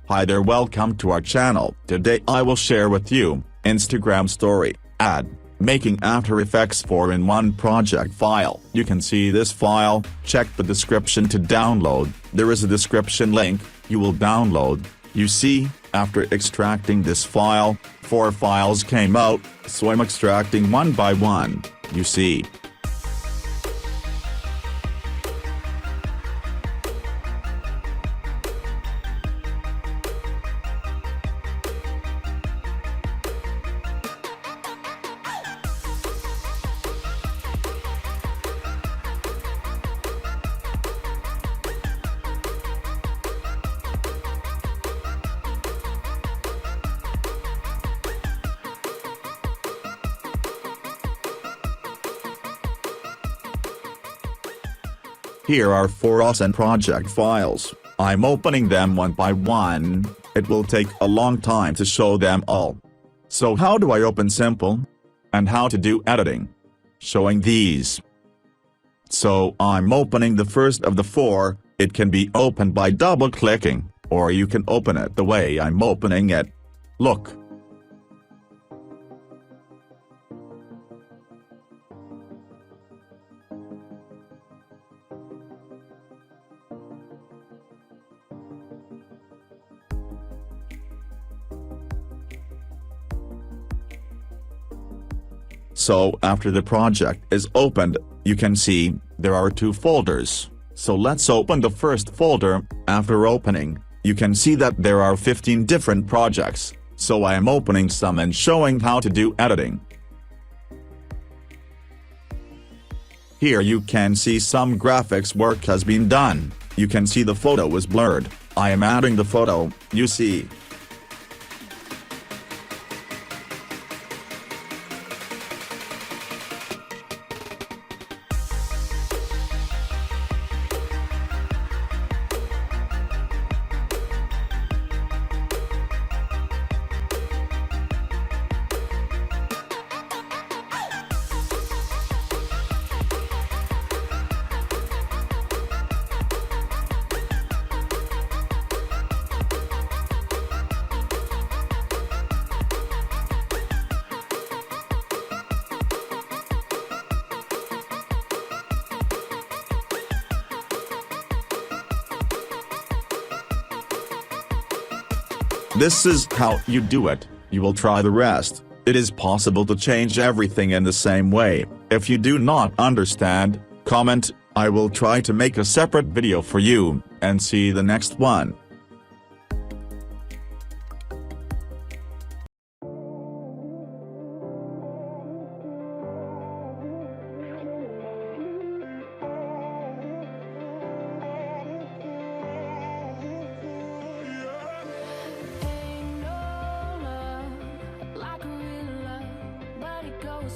Hi there, welcome to our channel. Today I will share with you, Instagram story, ad, making After Effects 4-in-1 project file. You can see this file, check the description to download, there is a description link, you will download. You see, after extracting this file, 4 files came out, so I'm extracting one by one, you see. Here are 4 awesome project files. I'm opening them one by one, it will take a long time to show them all. So how do I open simple? And how to do editing? Showing these. So I'm opening the first of the 4, it can be opened by double-clicking, or you can open it the way I'm opening it. Look. So after the project is opened, you can see, there are 2 folders, so let's open the first folder. After opening, you can see that there are 15 different projects, so I am opening some and showing how to do editing. Here you can see some graphics work has been done, you can see the photo is blurred, I am adding the photo, you see. This is how you do it, you will try the rest. It is possible to change everything in the same way. If you do not understand, comment, I will try to make a separate video for you, and see the next one.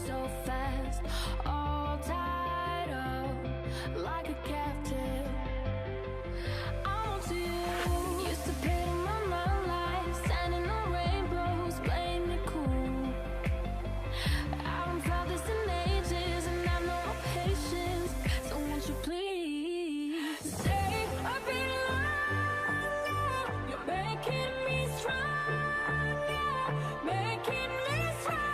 So fast, all tied up like a captive. I want you. Used to pay my life, standing on rainbows, playing it cool. I haven't felt this in ages, and I know patience. So won't you please stay a bit longer? You're making me stronger, making me stronger.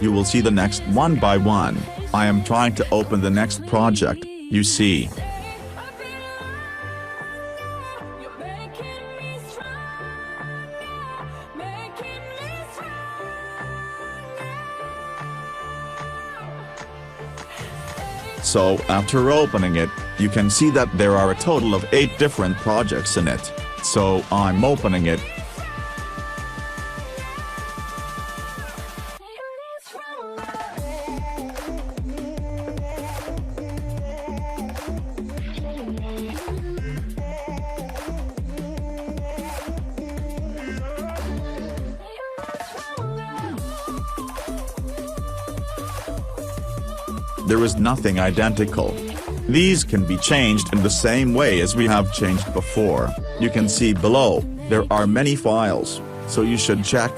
You will see the next one by one. I am trying to open the next project, you see. So after opening it, you can see that there are a total of 8 different projects in it. So I'm opening it. There is nothing identical. These can be changed in the same way as we have changed before. You can see below, there are many files, so you should check.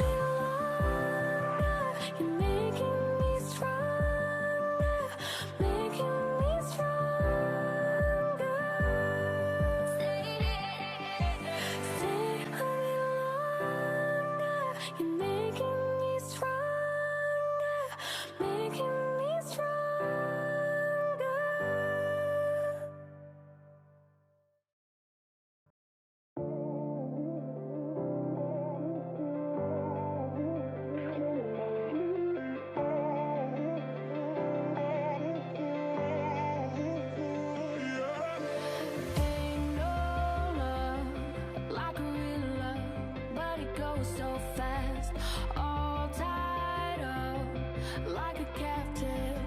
So fast, all tied up like a captive.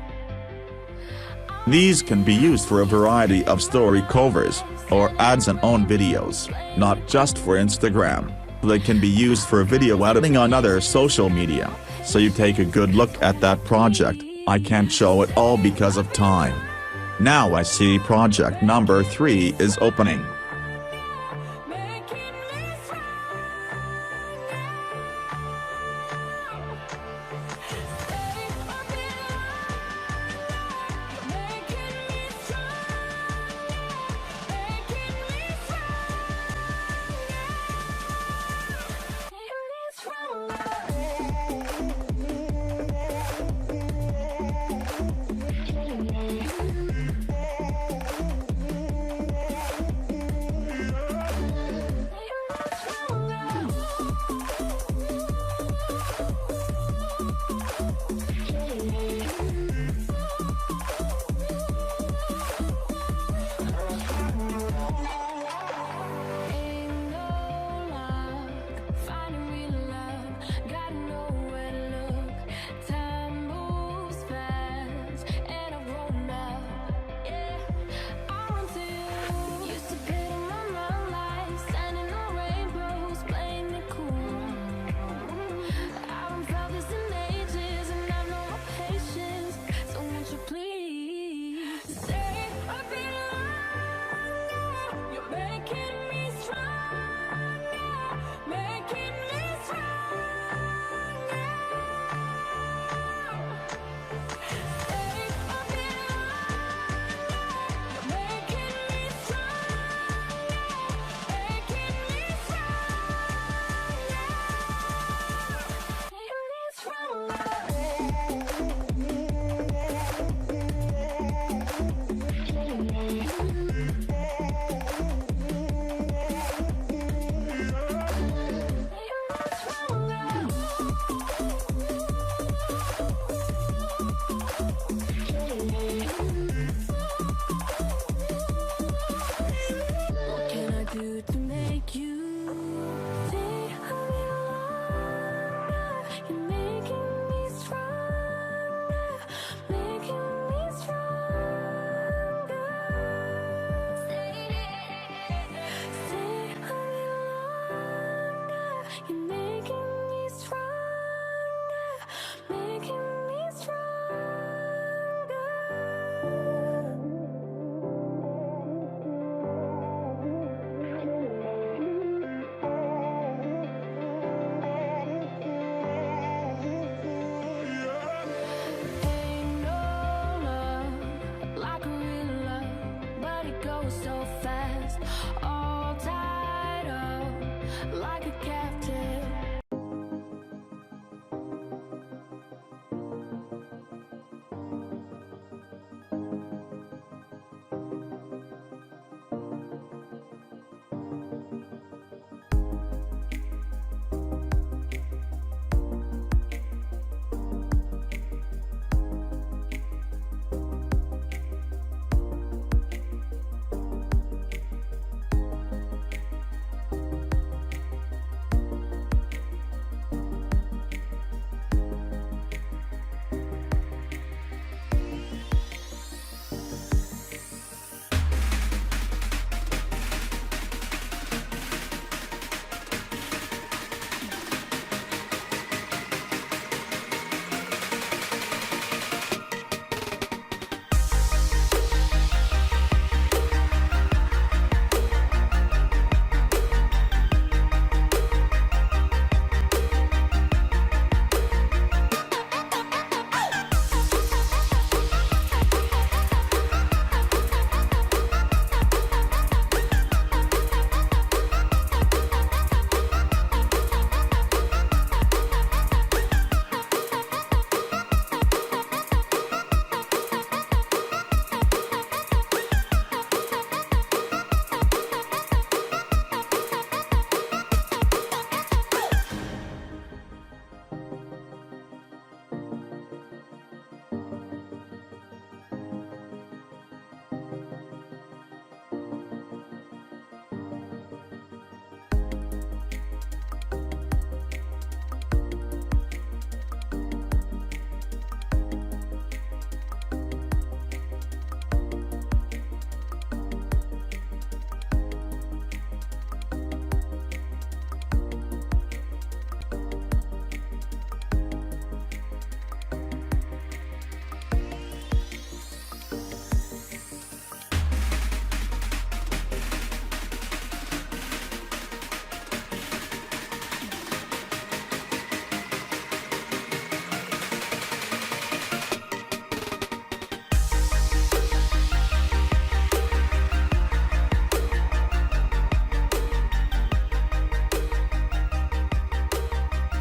These can be used for a variety of story covers, or ads and own videos, not just for Instagram. They can be used for video editing on other social media, so you take a good look at that project. I can't show it all because of time. Now I see project number 3 is opening. So fast, all tied up like a captive.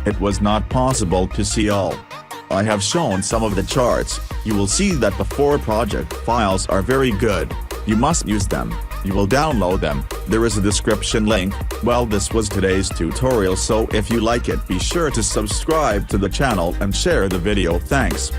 It was not possible to see all. I have shown some of the charts. You will see that the 4 project files are very good. You must use them. You will download them. There is a description link. Well, this was today's tutorial, so if you like it, be sure to subscribe to the channel and share the video. Thanks.